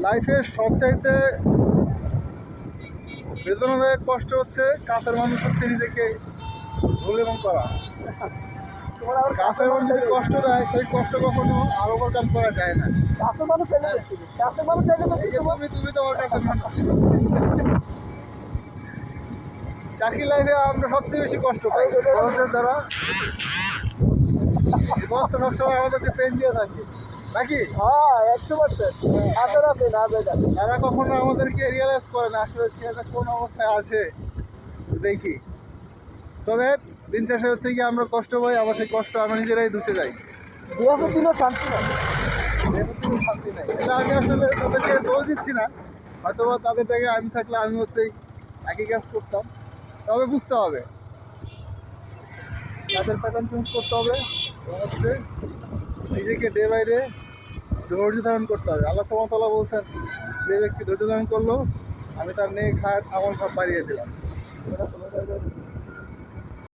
লাইফের সবচাইতে বেদনাদায়ক কষ্ট হচ্ছে কাছের মানুষ হচ্ছে নিজেকে ভুল এবং করা। কাছের মানুষ যদি কষ্ট দেয় সেই কষ্ট কখনো আর ওভারকাম করা যায় না। কাছের মানুষ চাইলে দেখছিলি, কাছের মানুষ চাইলে এই যে তুমি তো আমার কাছের মানুষ। চাকরি লাইফে আমরা সবচেয়ে বেশি কষ্ট পাই বড়দের দ্বারা। বস তো সবসময় আমাদেরকে পেন দিয়ে থাকে নাকি? হ্যাঁ 100%। হাজার আপনি না বেটা তারা কখনো আমাদেরকে রিয়েলাইজ করে না আসলে ছেলেটা কোন অবস্থায় আছে। দেখি তবে দিন শেষে হচ্ছে কি আমরা কষ্ট পাই, আবার সেই কষ্ট আমরা নিজেরাই ধুতে যাই। বিহাফের দিনও শান্তি না। শান্তি নেই, এটা আমি আসলে তাদেরকে দোষ দিচ্ছি না। হয়তো বা তাদের জায়গায় আমি থাকলে আমি হচ্ছে একই কাজ করতাম। তবে বুঝতে হবে তাদের প্যাটার্ন চেঞ্জ করতে হবে এবং হচ্ছে নিজেকে ডে বাই ডে ধৈর্য ধারণ করতে হবে। আল্লাহ সুবহানাহু বলছেন, যে ব্যক্তি ধৈর্য ধারণ করলো আমি তার নেক হায়াত আমল সব বাড়িয়ে দিলাম।